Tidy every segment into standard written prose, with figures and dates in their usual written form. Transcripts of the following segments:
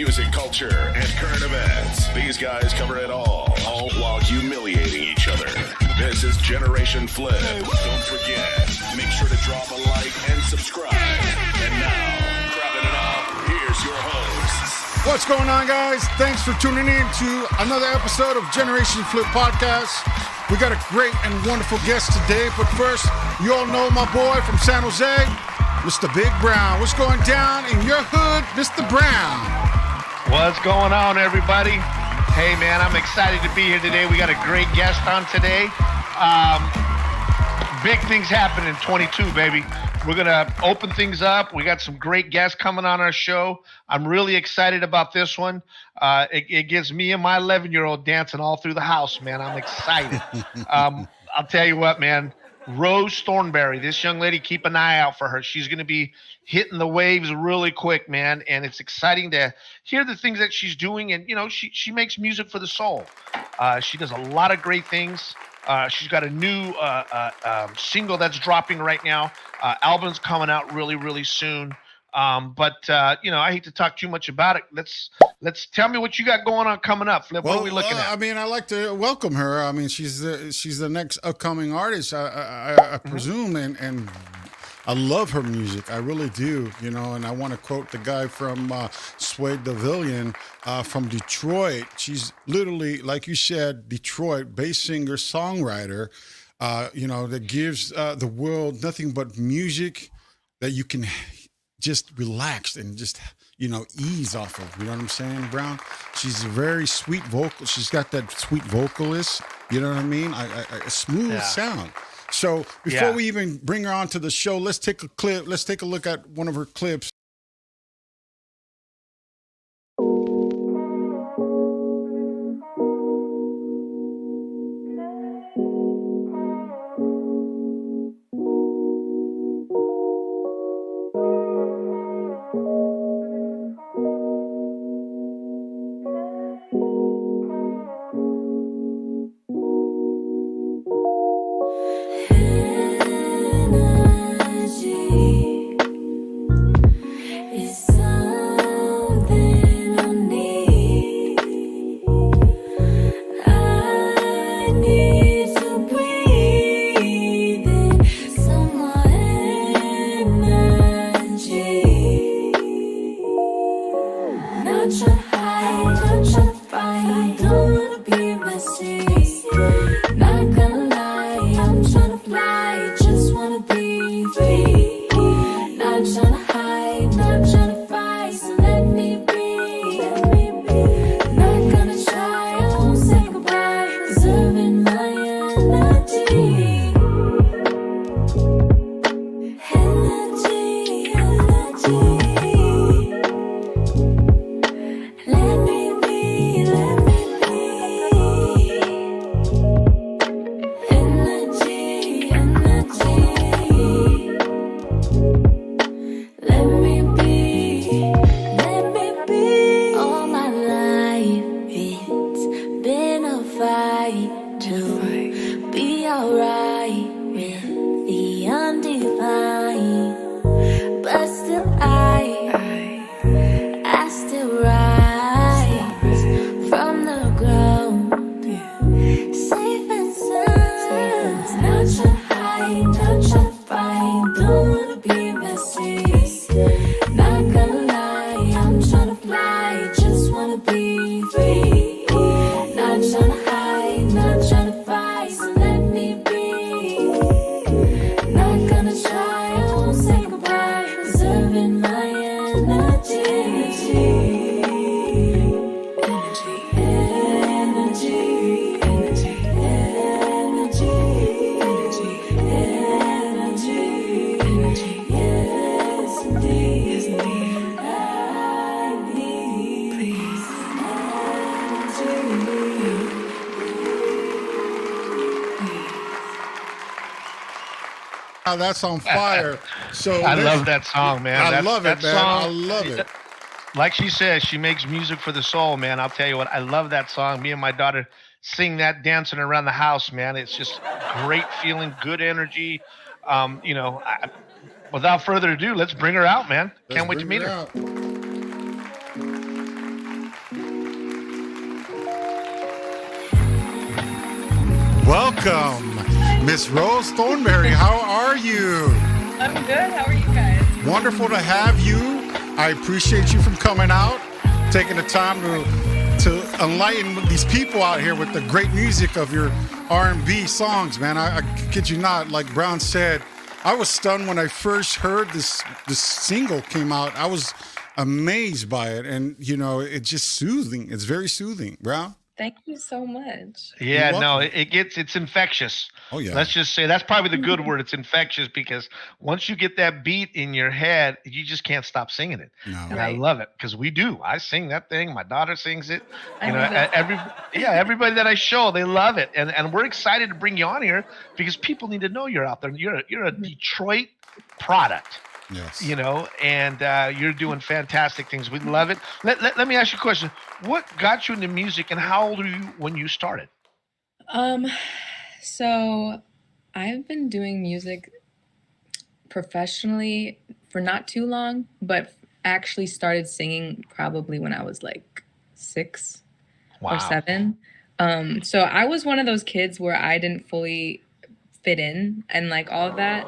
music, culture, and current events. These guys cover it all while humiliating each other. This is Generation Flip. Don't forget, make sure to drop a like and subscribe. And now, wrapping it up, here's your hosts. What's going on, guys? Thanks for tuning in to another episode of Generation Flip Podcast. We got a great and wonderful guest today, but first, you all know my boy from San Jose, Mr. Big Brown. What's going down in your hood, Mr. Brown? What's going on, everybody? Hey, man, I'm excited to be here today. We got a great guest on today. Big things happen in 22, baby. We're going to open things up. We got some great guests coming on our show. I'm really excited about this one. It gets me and my 11-year-old dancing all through the house, man. I'm excited. I'll tell you what, man. Rose Thornberry, this young lady, keep an eye out for her. She's going to be hitting the waves really quick, man. And it's exciting to hear the things that she's doing. And, you know, she makes music for the soul. She does a lot of great things. She's got a new single that's dropping right now. Album's coming out really, really soon. But you know, I hate to talk too much about it. Let's tell me what you got going on coming up, Flip. What are we looking at? I mean, I like to welcome her. I mean, she's the next upcoming artist, I presume, and I love her music. I really do, you know. And I want to quote the guy from Sway Davillion from Detroit. She's literally, like you said, Detroit bass singer, songwriter. You know, that gives the world nothing but music that you can just relax and just, you know, ease off of. You know what I'm saying, Brown? She's a very sweet vocal. She's got that sweet vocalist. You know what I mean? A smooth sound. So before we even bring her onto the show, let's take a clip. Let's take a look at one of her clips. That's on fire. So I love that song, man. I love it, man. Song, I love it. Like she says, she makes music for the soul, man. I'll tell you what, I love that song. Me and my daughter sing that dancing around the house, man. It's just great feeling, good energy. Without further ado, let's bring her out, man. Can't wait to meet her. welcome, Miss Rose Thornberry. How are you? I'm good. How are you guys? Wonderful to have you. I appreciate you from coming out, taking the time to enlighten these people out here with the great music of your R&B songs, man. I kid you not, like Brown said, I was stunned when I first heard this single came out. I was amazed by it, and it's just soothing. It's very soothing, Brown. Thank you so much. Yeah, You're no, welcome. it's infectious. Oh yeah. Let's just say that's probably the good word. It's infectious because once you get that beat in your head, you just can't stop singing it. No. And I Right. love it because we do. I sing that thing. My daughter sings it. I love it. Everybody that I show, they love it. And we're excited to bring you on here because people need to know you're out there. You're a Detroit product. Yes. And you're doing fantastic things. We love it. Let me ask you a question. What got you into music, and how old were you when you started? Um, so I've been doing music professionally for not too long, but actually started singing probably when I was like 6 or Wow. 7. So I was one of those kids where I didn't fully fit in and like all of that.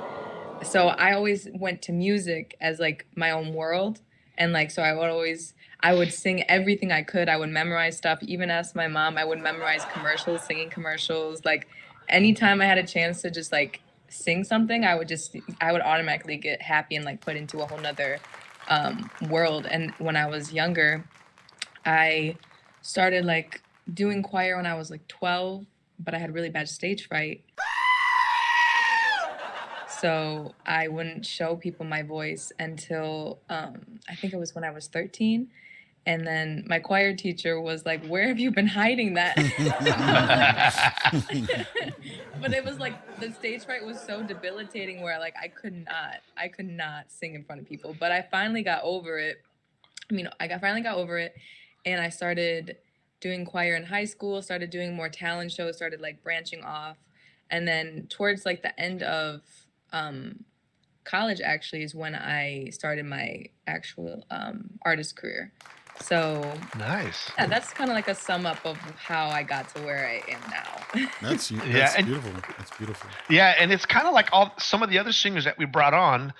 So I always went to music as like my own world. And like, so I would sing everything I could. I would memorize stuff. Even ask my mom, I would memorize commercials, singing commercials. Like anytime I had a chance to just like sing something, I would automatically get happy and like put into a whole nother world. And when I was younger, I started like doing choir when I was like 12, but I had really bad stage fright. So I wouldn't show people my voice until I think it was when I was 13. And then my choir teacher was like, "Where have you been hiding that?" But it was like the stage fright was so debilitating where like I could not sing in front of people. But I finally got over it. Finally got over it, and I started doing choir in high school, started doing more talent shows, started like branching off. And then towards like the end of college actually is when I started my actual artist career. So Nice. yeah, that's kind of like a sum up of how I got to where I am now. That's and- beautiful. That's beautiful. Yeah, and it's kind of like some of the other singers that we brought on,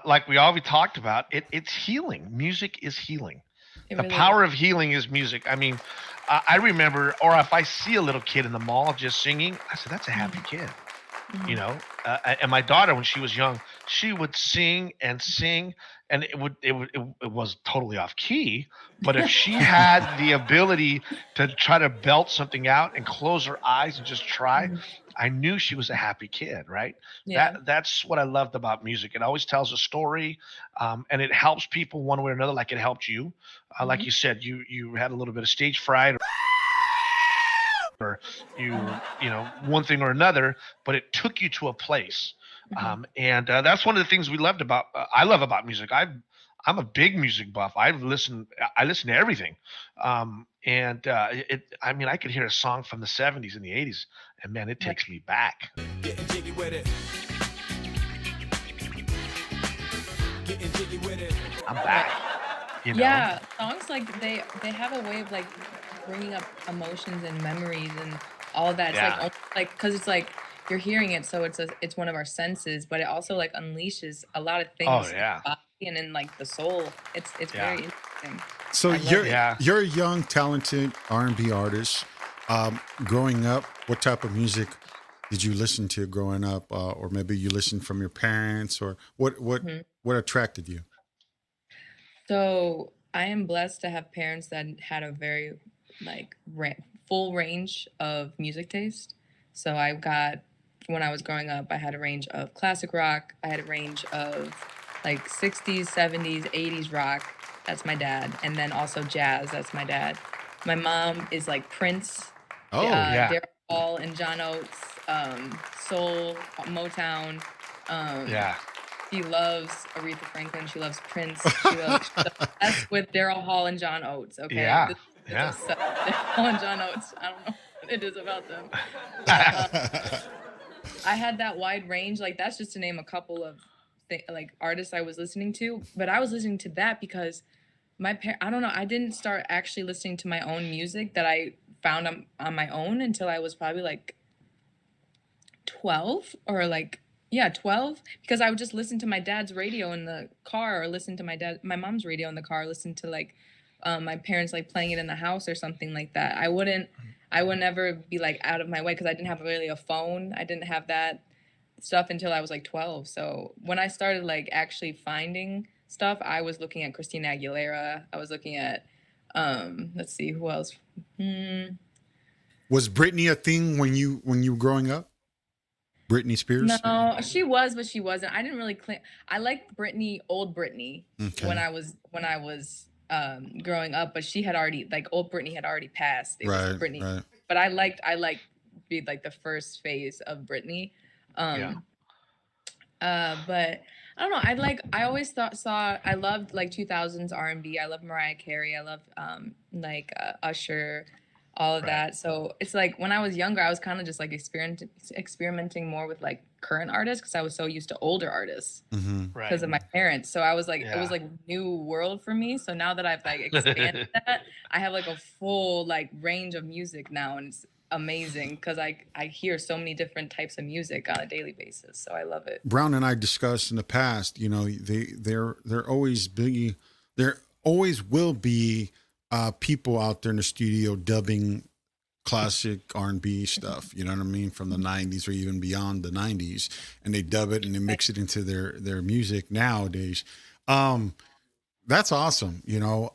like we already talked about. It's healing. Music is healing. It The really power is. of healing is music. I mean, I remember, or if I see a little kid in the mall just singing, I said, "That's a happy kid." Mhm. And my daughter, when she was young, she would sing and sing, and it was totally off key. But if she had the ability to try to belt something out and close her eyes and just try, Mhm. I knew she was a happy kid, right? Yeah. That's what I loved about music. It always tells a story, and it helps people one way or another. Like it helped you, like Mhm. you said, you had a little bit of stage fright, or one thing or another, but it took you to a place. Mhm. And that's one of the things we loved about I love about music. I'm a big music buff. I listen to everything. And I mean, I could hear a song from the 70s and the 80s, and man, it takes me back. Getting jiggy with it. Getting jiggy with it. I'm back. Yeah, songs like they have a way of like bringing up emotions and memories and all that. It's Yeah. like because it's like you're hearing it, so it's one of our senses, but it also like unleashes a lot of Oh things in yeah. the body and in like the soul. It's Yeah. very interesting. So I love you're it. Yeah. you're a young, talented R&B artist. Growing up, what type of music did you listen to growing up, or maybe you listened from your parents, or Mhm. what attracted you? So I am blessed to have parents that had a very like full range of music taste. So I got when I was growing up, I had a range of classic rock. I had a range of like 60s, 70s, 80s rock. That's my dad, and then also jazz. That's my dad. My mom is like Prince, Oh, Yeah. Daryl Hall, and John Oates, soul, Motown. Um, Yeah. she loves Aretha Franklin. She loves Prince. She's obsessed with Daryl Hall and John Oates. Okay, Yeah. This is Yeah. obsessed with Daryl Hall and John Oates. I don't know what it is about them, but I had that wide range. Like that's just to name a couple of like artists I was listening to. But I was listening to that because I don't know. I didn't start actually listening to my own music that I found on my own until I was probably like 12 or like, yeah, 12, because I would just listen to my dad's radio in the car, or listen to my mom's radio in the car, listen to like my parents like playing it in the house or something like that. I would never be like out of my way, because I didn't have really a phone. I didn't have that stuff until I was like 12. So when I started like actually finding stuff, I was looking at Christina Aguilera. I was looking at let's see who else. Was Britney a thing when you were growing up? Britney Spears? No, she was, but she wasn't. I didn't really I liked Britney, old Britney, Okay. when I was growing up, but she had already, like, old Britney had already passed. It was Britney. Right. But I liked be like the first phase of Britney. But I don't know. I always I loved like 2000s R&B. I loved Mariah Carey. I loved Usher, all of that. So it's like when I was younger, I was kind of just like experimenting more with like current artists, because I was so used to older artists because of my parents. So I was like, it was like new world for me. So now that I've like expanded that, I have like a full like range of music now, and it's amazing because I hear so many different types of music on a daily basis. So I love it. Brown and I discussed in the past, you know, there always will be people out there in the studio dubbing classic R&B stuff, you know what I mean, from the 90s or even beyond the 90s, and they dub it and they mix it into their music nowadays. That's awesome, you know.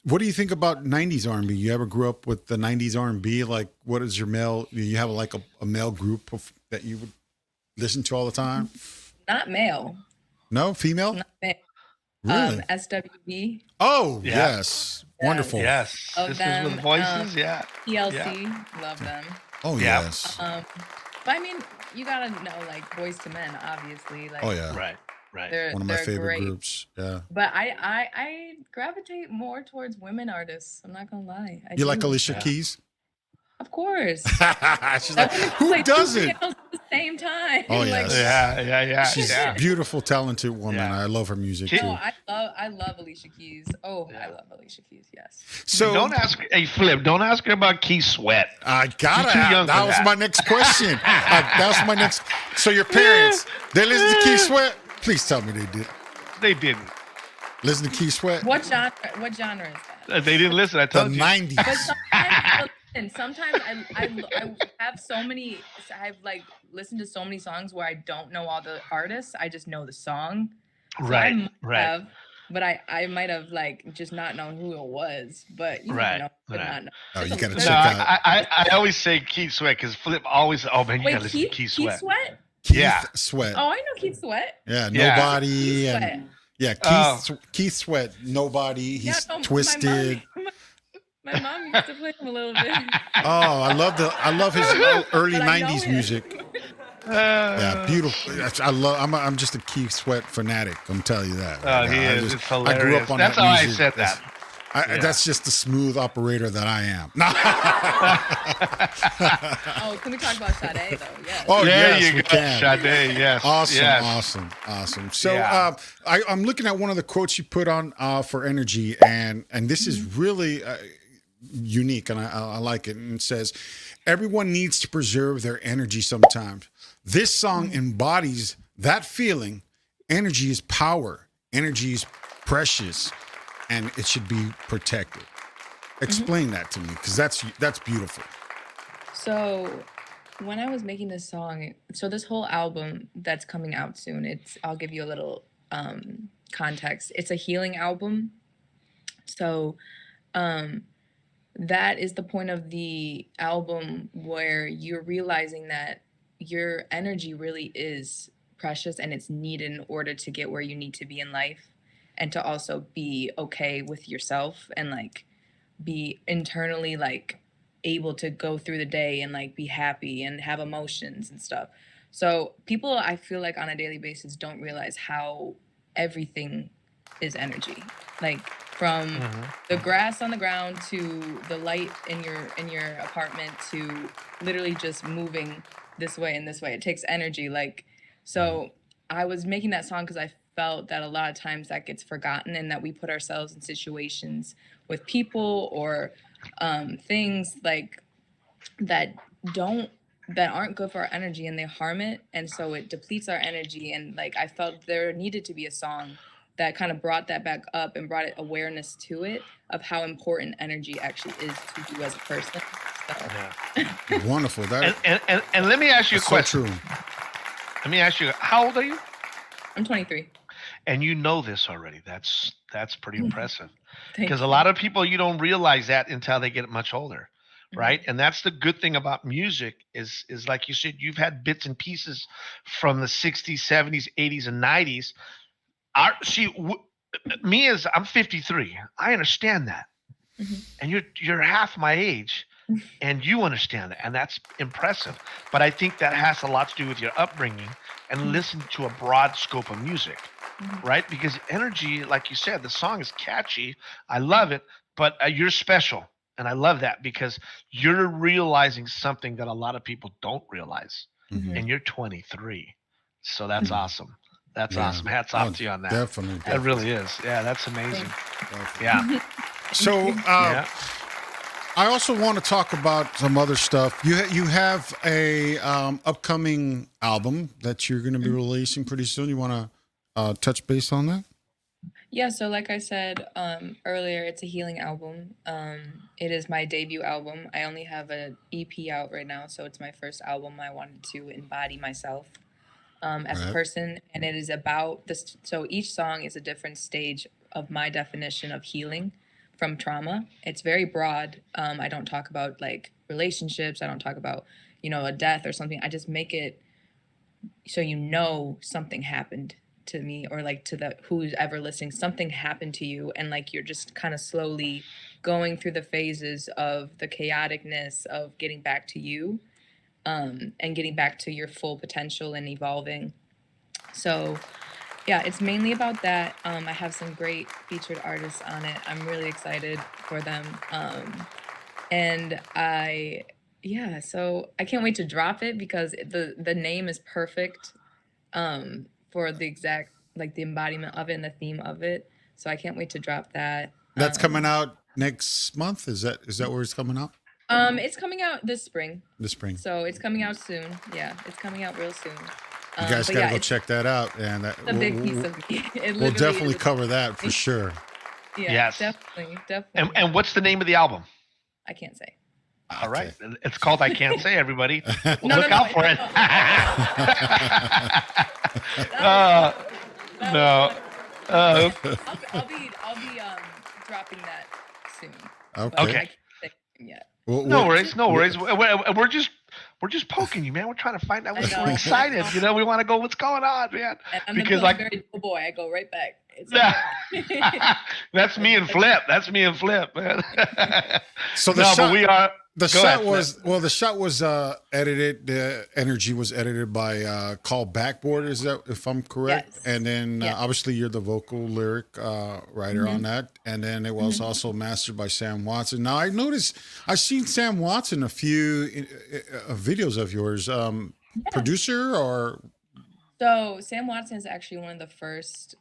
What do you think about 90s R&B? You ever grew up with the 90s R&B? Like, what is your you have like a male group that you would listen to all the time? Not male. No, female? Not male. Really? S2-E5. Oh, yes. Wonderful. Yes. Of them. With voices, TLC. Love them. Oh, yes. But I mean, you gotta know, like, Boys to Men, obviously. Like, oh, yeah. Right. One of my favorite great groups. Yeah. But I gravitate more towards women artists. I'm not gonna lie. You like Alicia Keys? Of course. She's like, who doesn't? At the same time. Oh, yes. Yeah. She's a beautiful, talented woman. Yeah. I love her music too. Oh, I love Alicia Keys. Oh, I love Alicia Keys. Yes. So don't ask. Hey, Flip. Don't ask her about Keith Sweat. I gotta. You're too young That for was that. my next question. That was my next. So your parents, they listen to Keith Sweat? Please tell me they did. They didn't. Listen to Keith Sweat? What genre is that? They didn't listen. I The told you. 90s. But sometimes I have so many. I've like listened to so many songs where I don't know all the artists. I just know the song. So I might have, but I might have like just not known who it was. But you never know. Not know. Oh, you It's gotta a- check No, out I always say Keith Sweat because Flip always. Oh man, you Wait, gotta listen to Keith Sweat. Keith Sweat? Keith Yeah. Sweat. Oh, I know Keith Sweat. Yeah, Yeah. Nobody. Keith And Sweat. yeah, Keith Sweat, Nobody. He's Yeah, no, Twisted. My mom used to play him a little bit. Oh, I love his early But I know 90s him. music. Yeah, beautiful. I'm just a Keith Sweat fanatic. I'm telling you that. Oh, he I is. just- It's hilarious. I grew up on That's that how I music. said that. That's just the smooth operator that I am. Oh, can we talk about Sade though? Yes. Oh, There yes, you we go, can. Sade. Yes. Awesome, Yes. awesome. So Yeah. I'm looking at one of the quotes you put on for Energy, and this is really unique, and I like it. And it says, "Everyone needs to preserve their energy sometimes. This song embodies that feeling. Energy is power. Energy is precious, and it should be protected." Explain that to me, because that's beautiful. So when I was making this song, so this whole album that's coming out soon, I'll give you a little context. It's a healing album. So that is the point of the album where you're realizing that your energy really is precious and it's needed in order to get where you need to be in life, and to also be okay with yourself and like be internally like able to go through the day and like be happy and have emotions and stuff. So people, I feel like on a daily basis, don't realize how everything is energy. Like from the grass on the ground to the light in your apartment to literally just moving this way and this way. It takes energy. Like, so I was making that song because I felt that a lot of times that gets forgotten, and that we put ourselves in situations with people or things like that don't that aren't good for our energy, and they harm it, and so it depletes our energy. And like I felt there needed to be a song that kind of brought that back up and brought it awareness to it of how important energy actually is to you as a person. So Yeah. Wonderful. That And let me ask you a is so question. true. Let me ask you, how old are you? I'm 23. And you know this already. That's pretty impressive. Thank Because a you. lot of people, you don't realize that until they get much older, right? And that's the good thing about music is like you said, you've had bits and pieces from the 60s, 70s, 80s, and 90s. Me as I'm 53, I understand that, and you're half my age, and you understand that, and that's impressive. But I think that has a lot to do with your upbringing and listen to a broad scope of music, right? Because energy, like you said, the song is catchy. I love it, but you're special. And I love that because you're realizing something that a lot of people don't realize. And you're 23. So that's awesome. That's Yeah. awesome. Hats Oh, off to you on that. definitely, That really is. Yeah, that's amazing. definitely. Yeah. So Yeah. I also want to talk about some other stuff. You have a upcoming album that you're going to be releasing pretty soon. You want to touch base on that? Yeah, so like I said earlier, it's a healing album. It is my debut album. I only have an EP out right now, so it's my first album. I wanted to embody myself as a Right. person, and it is about this. So each song is a different stage of my definition of healing from trauma. It's very broad. I don't talk about like relationships. I don't talk about, a death or something. I just make it so something happened to me, or like to the who's ever listening, something happened to you, and like you're just kind of slowly going through the phases of the chaoticness of getting back to you, and getting back to your full potential and evolving. So yeah, it's mainly about that. I have some great featured artists on it. I'm really excited for them. And so I can't wait to drop it because the name is perfect for the exact, like the embodiment of it and the theme of it. So I can't wait to drop that. That's coming out next month. Is that where it's coming out? It's coming out this spring. This spring. So it's coming out soon. Yeah, it's coming out real soon. You guys but got to yeah, go it's check that out, and that, a big piece of me. It we'll literally definitely is. cover that for sure. Yeah, Yes. definitely. And what's the name of the album? I can't say. All right. It's called I Can't Say, everybody. No, Look no, out for it. No. I'll be dropping that soon. Okay. Okay. I can't say anything yet. No worries. No worries. We're just poking you, man. We're trying to find out. I know. We're excited. We want to go. What's going on, man? And I'm Because the very boy. I go right back. It's okay. That's me and Flip. That's me and Flip, man. So the no, shot, but we are. the go shot ahead, was Flip. the shot was edited. The energy was edited by Call Backboard. Is that if I'm correct? Yes. And then Yes. obviously you're the vocal lyric writer on that. And then it was also mastered by Sam Watson. Now I noticed I've seen Sam Watson a few videos of yours. Producer or So Sam Watson is actually one of the first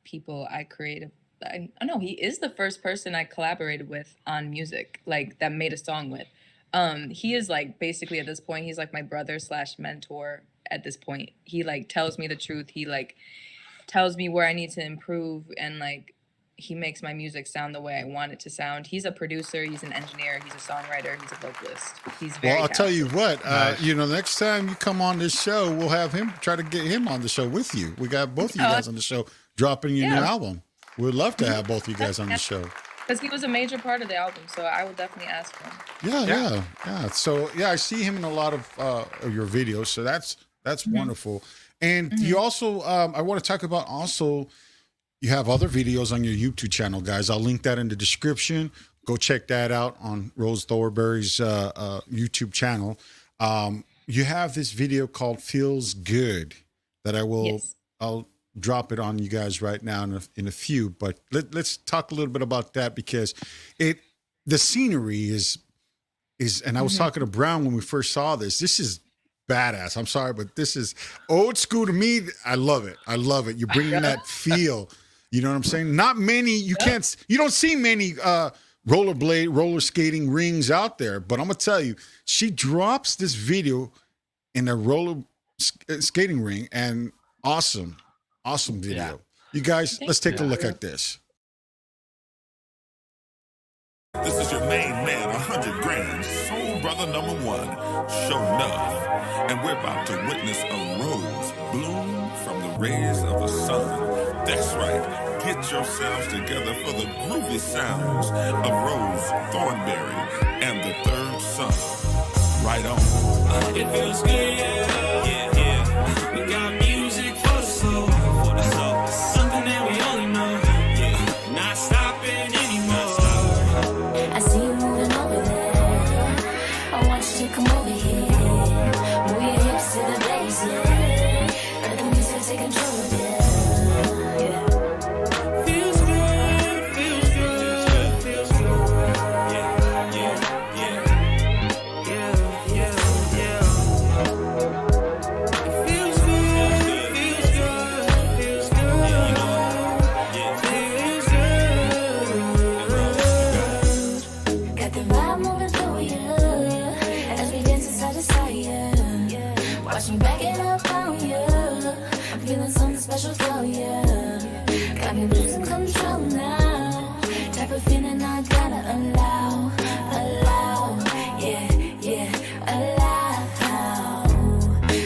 people I created. I know he is the first person I collaborated with on music, like that made a song with. He is like basically at this point, he's like my brother / mentor at this point. He like tells me the truth. He like tells me where I need to improve, and like he makes my music sound the way I want it to sound. He's a producer, he's an engineer, he's a songwriter, he's a vocalist. He's very I'll tell you talented. what, next time you come on this show, we'll have him try to get him on the show with you. We got both of you guys on the show dropping your new album. We'd love to have both of you guys on the show. Because he was a major part of the album, so I will definitely ask him. Yeah. So I see him in a lot of your videos, so that's wonderful. And you also, I want to talk about also, you have other videos on your YouTube channel, guys. I'll link that in the description. Go check that out on Rose Thornberry's YouTube channel. You have this video called "Feels Good" that I'll drop it on you guys right now in a few. But let's talk a little bit about that because the scenery is, and I was talking to Brown when we first saw this. This is badass. I'm sorry, but this is old school to me. I love it. You're bringing that feel. You know what I'm saying? Not many. You don't see many roller skating rings out there. But I'm gonna tell you, she drops this video in a skating ring, and awesome video. Yeah. You guys, let's take a you. look at this. This is your main man, 100 grand, soul brother number one, Show Enough. And we're about to witness a rose bloom from the rays of the sun. That's right. Get yourselves together for the groovy sounds of Rose, Thornberry, and the third son. Right on. It feels good, yeah. We got music for the soul, for the soul. Something that we only know, yeah. Not stopping anymore. I see you moving over there. I want you to come over here. Move your hips to the bass, yeah. Let the music take control of it. Yeah. Feels good, feels good, feels good. Yeah, yeah, yeah. Yeah, yeah, yeah. It feels good, feels good, feels good. Yeah, you know it. Feels good. Got the vibe moving through you as we dance inside the side. Watch me back it up on you. I'm feeling something special for you. Got me losing control now. Type of feeling I gotta allow. Yeah, allow.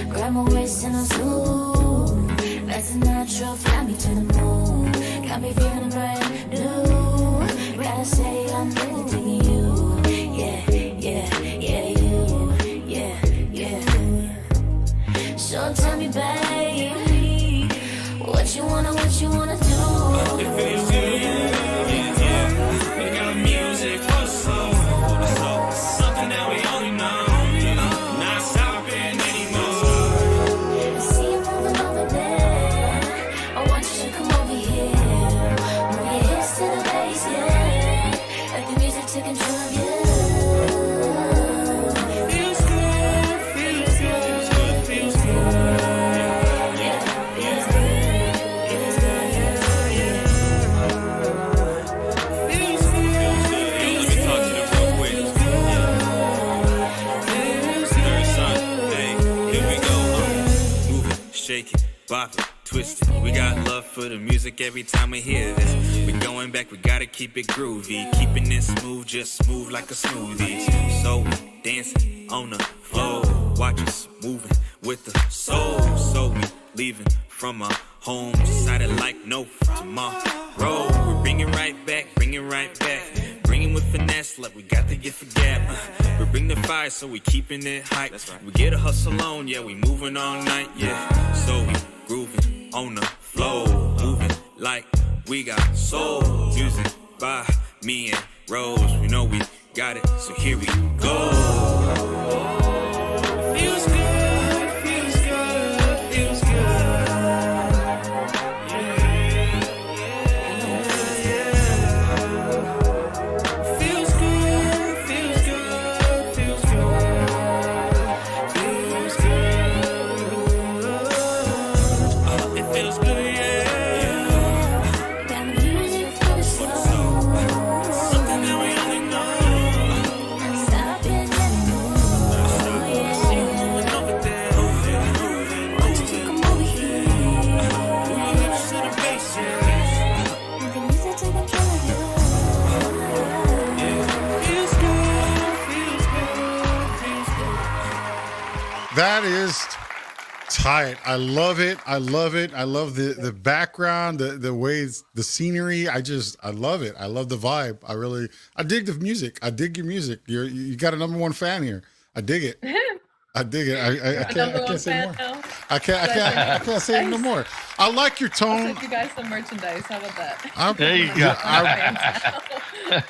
Grab my waist and I'm smooth. That's a natural, fly me to the moon. Got me feeling brand new. Gotta say I'm really digging you. Yeah, you. So tell me, babe, what you wanna do? It feels good, yeah. We got music for the soul, for the soul. Something that we only know, yeah. Not stopping anymore. I see you moving over there. I want you to come over here. Move your hips to the bass, yeah. Let the music take control of you. Feels good, feels good, feels good. Feels good. Let me talk to them real quick. Third son, hey, here we go. Move it, shake it, bop it, twist it. We got love for the music every time we hear this. We going back, we gotta keep it groovy. Keeping it smooth, just move like a smoothie. So we dancing on the floor. Watch us moving with the soul. So we leaving from our home. Decided like no tomorrow. We're bringing right back, bringing right back. Bringing with finesse like we got the gift for gab. We bring the fire, so we keeping it hype. We get a hustle on, yeah, we moving all night, yeah. So we grooving on the flow, moving like we got soul. Music by me and Rose, we know we got it, so here we go. Feels good, feels good, feels good. Feels good, feels good, feels good. Feels good. It feels good, yeah. Got music for the soul. Something that we only know. Stop it anymore. Moving over there. Want you to come over here. Hips to the bass, yeah. Let the music take control of you. Feels good, feels good, feels good. That is tight. I love it. I love the background, the ways, the scenery. I love it. I love the vibe. I dig the music. I dig your music. You got a number one fan here. I dig it. I dig it. I can't say more. I can't say no more. I like your tone. Send you guys some merchandise. How about that? There you go.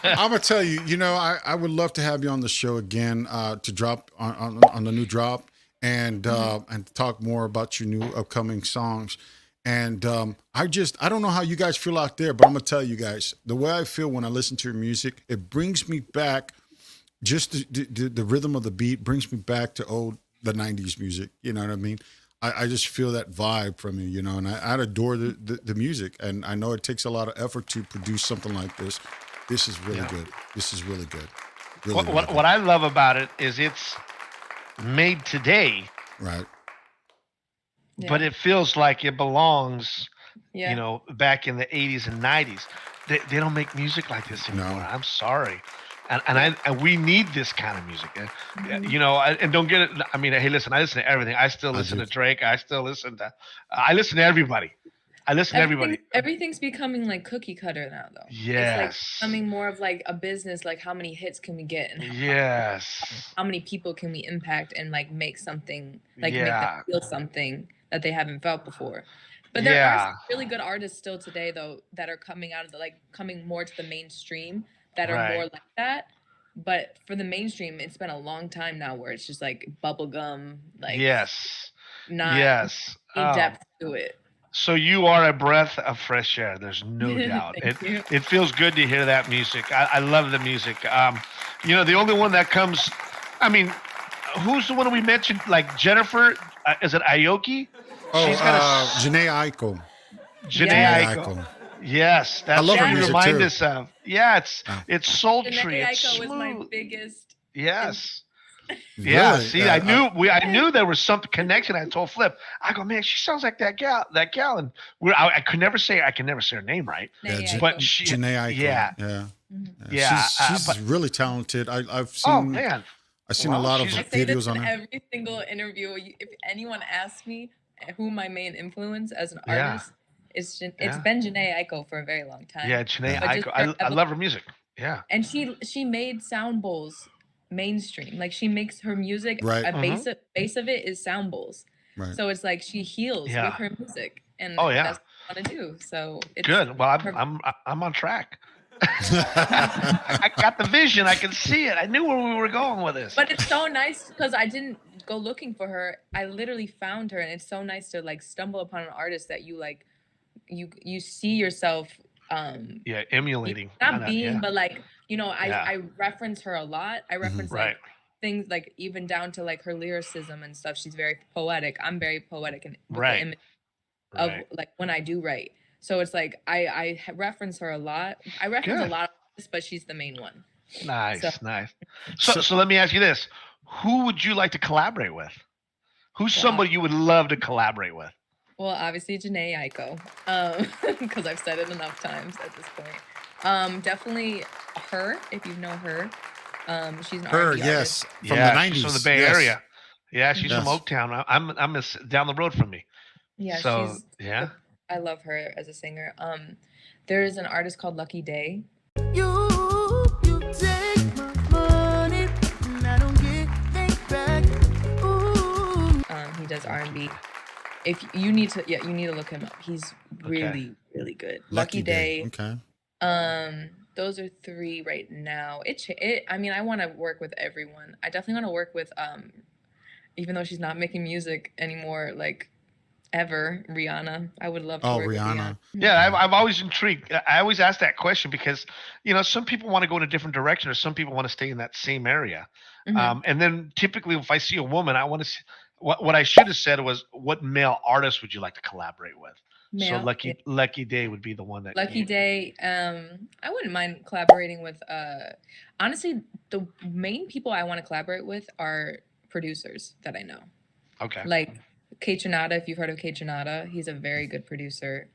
I'm gonna tell you. You know, I would love to have you on the show again to drop on the new drop and talk more about your new upcoming songs. And I don't know how you guys feel out there, but I'm gonna tell you guys the way I feel when I listen to your music. It brings me back. Just the rhythm of the beat brings me back to the 90s music. You know what I mean? I just feel that vibe from you, you know, and I adore the music. And I know it takes a lot of effort to produce something like this. This is really good. This is really good. Really, What, really what good. what I love about it is it's made today, Right. but Yeah. it feels like it belongs, Yeah. back in the 80s and 90s. They don't make music like this anymore. No. I'm sorry. And Yeah. and we need this kind of music. Mhm. And don't get it. I mean, hey, listen, I listen to everything. I still I listen do. to Drake. I listen to everybody. I listen to everybody. Everything's becoming like cookie cutter now, though. It's like Yes. becoming more of like a business. Like, how many hits can we get, and Yes. how many people can we impact, and like make something, like make them Yeah. feel something that they haven't felt before. But there are some Yeah. really good artists still today, though, that are coming out of the, like, coming more to the mainstream, that are more Right. like that. But for the mainstream, it's been a long time now where it's just like bubblegum, like Yes. not Yes. any depth to it. So you are a breath of fresh air. There's no doubt. Thank you. It feels good to hear that music. I love the music. The only one that comes, I mean, who's the one we mentioned? Like Jennifer, is it Aoki? Oh, She's got Janae Aiko. Janae Yes. Aiko. Yes, I that's love her what you music remind too. us of. Yeah, it's Oh. it's sultry. Janae It's Aiko was my smooth. biggest. Yes. Yeah, Really? see, I knew there was some connection. I told Flip, I go, man, she sounds like that gal, and I could never say her name right, Yeah, Janae but Aiko. she, Janae Aiko. yeah, Yeah. Mhm. yeah, She's but really talented. I've oh seen man, I've seen well, a lot of she's I say this videos on in her. every single interview. If anyone asks me who my main influence as an Yeah. artist, it's Yeah. been Janae Aiko for a very long time. yeah, Janae But just Aiko. her I love her music. Yeah, and she made sound bowls mainstream. Like, she makes her music, Right. a base of it is sound bowls. Right. So it's like she heals Yeah. with her music, and Oh, yeah. that's what I want to do. So it's good. Well, her- I'm on track. I got the vision. I can see it. I knew where we were going with this. But it's so nice because I didn't go looking for her. I literally found her, and it's so nice to like stumble upon an artist that you like, you see yourself Yeah, emulating. not kinda, being, yeah. but like, Yeah. I reference her a lot. I reference Right. like things, like even down to like her lyricism and stuff. She's very poetic. I'm very poetic, and with Right. the image of Right. like when I do write. So it's like I reference her a lot. I reference Good. a lot of artists, but she's the main one. Nice, So- nice. So let me ask you this: who would you like to collaborate with? Who's Wow. somebody you would love to collaborate with? Well, obviously Janae Aiko, because I've said it enough times at this point. Definitely her, if you know her. She's an Her, R&B yes, artist. from Yeah, the 90s. she's from the Bay yes. Area. Yeah, she's from Yes. Oaktown. I'm down the road from me. Yeah, So, she's. yeah. I love her as a singer. There's an artist called Lucky Day. You take my money and I don't get things back. Ooh. He does R&B. If you need to, you need to look him up. He's really, really good. Lucky Day. Okay. Those are 3 right now. I mean, I want to work with everyone. I definitely want to work with even though she's not making music anymore, like ever, Rihanna. I would love to Oh, work with Rihanna. Yeah, I'm always intrigued. I always ask that question because some people want to go in a different direction, or some people want to stay in that same area. Mhm. And then typically, if I see a woman, I want to see what I should have said was, what male artist would you like to collaborate with? So Male, Lucky Day would be the one that Lucky you- Day. I wouldn't mind collaborating with. Honestly, the main people I want to collaborate with are producers that I know. Okay. Like Kate Trinata, if you've heard of Kate Trinata, he's a very good producer.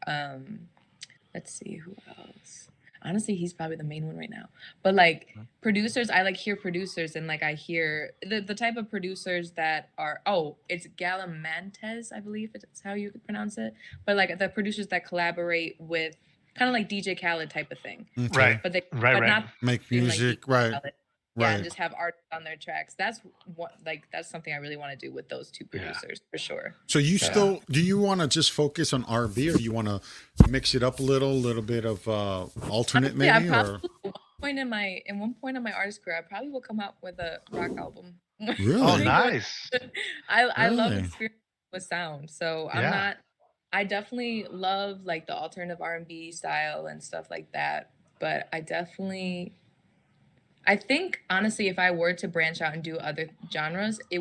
Let's see who else. Honestly, he's probably the main one right now. But like producers, I like hear producers, and like I hear the type of producers that are, it's Galamantes, I believe it's how you could pronounce it. But like the producers that collaborate with kind of like DJ Khaled type of thing. Okay. Right. But they Right, but right. not Make being like music, DJ right. Khaled. Yeah, Right. and just have artists on their tracks. That's that's something I really want to do with those 2 producers for sure. So do you want to just focus on R&B, or you want to mix it up a little bit of alternate Honestly, I maybe, probably, or at one point in my artist career, I probably will come out with a rock album. really? Oh, nice. I love Really? experience with sound, so Yeah. I definitely love like the alternative R&B style and stuff like that. But I think honestly, if I were to branch out and do other genres, it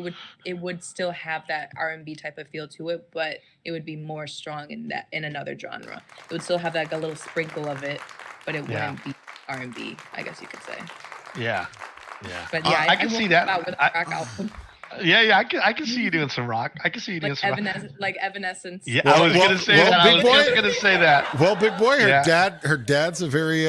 would still have that R&B type of feel to it, but it would be more strong in another genre. It would still have like a little sprinkle of it, but it Yeah. wouldn't be R&B, I guess you could say. Yeah. Yeah. But yeah, I can will see come that. out with a rock album. Yeah, I can see you doing some rock. I can see you doing some rock. Like Evanescence. Yeah, I was gonna say that. I was just gonna say that. Well, big boy, Yeah. her dad's a very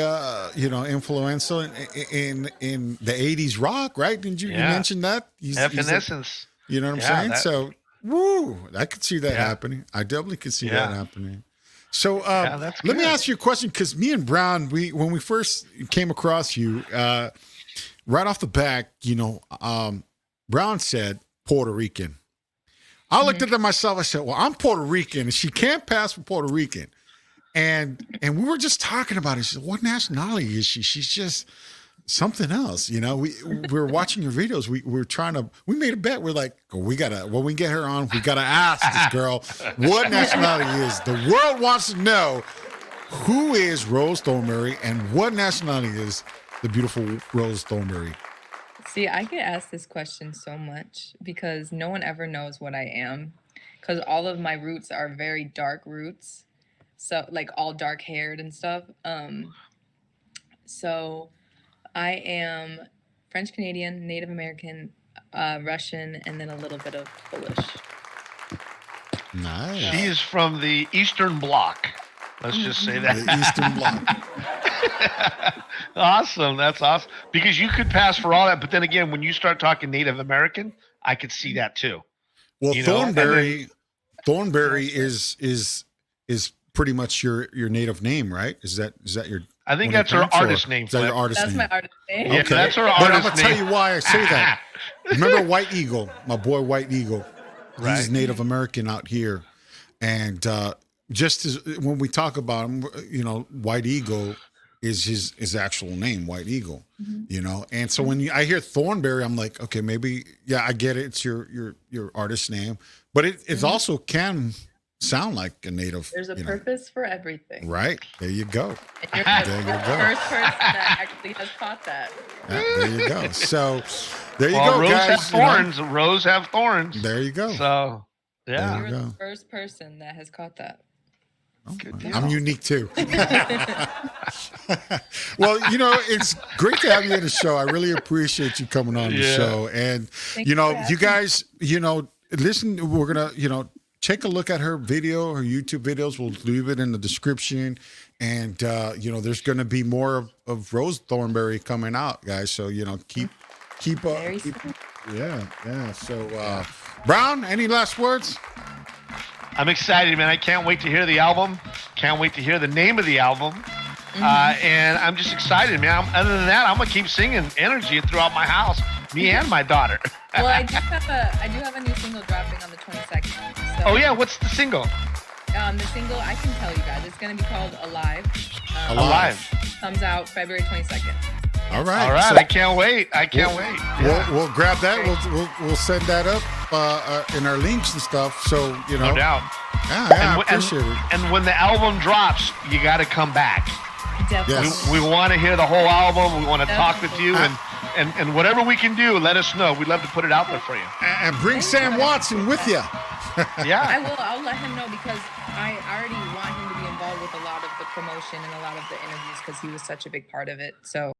influential in the '80s rock, right? Didn't you mention that? Evanescence. You know what I'm saying? So, woo, I could see that Yeah. happening. I definitely could see that happening. So, that's let me good. ask you a question, because me and Brown, when we first came across you, right off the bat, Brown said Puerto Rican. I looked at that myself. I said, well, I'm Puerto Rican, and she can't pass for Puerto Rican. And we were just talking about it. She said, what nationality is she? She's just something else. We were watching your videos. We made a bet. We're like, when we get her on, we got to ask this girl what nationality is. The world wants to know who is Rose Thornberry and what nationality is the beautiful Rose Thornberry. See, I get asked this question so much because no one ever knows what I am, because all of my roots are very dark roots, so like all dark haired and stuff. So I am French Canadian, Native American, Russian, and then a little bit of Polish. Nice. She is from the Eastern Bloc. Let's just say that. The Eastern Bloc. Awesome. That's awesome. Because you could pass for all that, but then again, when you start talking Native American, I could see that too. Well, Thornberry is pretty much your native name, right? Is that your? I think that's her artist name. Is that your artist name? That's my artist name. Yeah, that's her But artist I'm gonna name. tell you why I say that. Remember White Eagle, my boy White Eagle. Right. He's Native American out here, and just as when we talk about him, White Eagle is his actual name, White Eagle. And so when I hear Thornberry, I'm like, okay, maybe I get it. It's your artist name, but it also can sound like a native. There's a purpose for everything. Right. There you go. And you're the first person that actually has caught that. Yeah, there you go. So there you Well, go, Rose guys. have thorns. Rose have thorns. There you go. So yeah. There You're you the go. first person that has caught that. I'm unique too. Well, it's great to have you on the show. I really appreciate you coming on the show. And, you guys, listen, we're going to, take a look at her video, her YouTube videos. We'll leave it in the description. And, there's going to be more of Rose Thornberry coming out, guys. So, keep Very soon. Yeah. So, Brown, any last words? I'm excited, man. I can't wait to hear the album. Can't wait to hear the name of the album. And I'm just excited, man. Other than that, I'm gonna keep singing Energy throughout my house. Me and my daughter. Well, I do have a new single dropping on the 22nd. So, Oh yeah, what's the single? The single, I can tell you guys, it's gonna be called Alive. Alive. Comes out February 22nd. All right. All right. So I can't wait. I can't wait. Yeah. we'll grab that. We'll send that up in our links and stuff. So No doubt. Yeah, I appreciate it. And when the album drops, you got to come back. Definitely. Yes. We want to hear the whole album. We want to talk with you, and whatever we can do, let us know. We'd love to put it out there for you. And bring Sam Watson with you. Yeah. I will. I'll let him know because I already want him to be involved with a lot of the promotion and a lot of the interviews because he was such a big part of it. So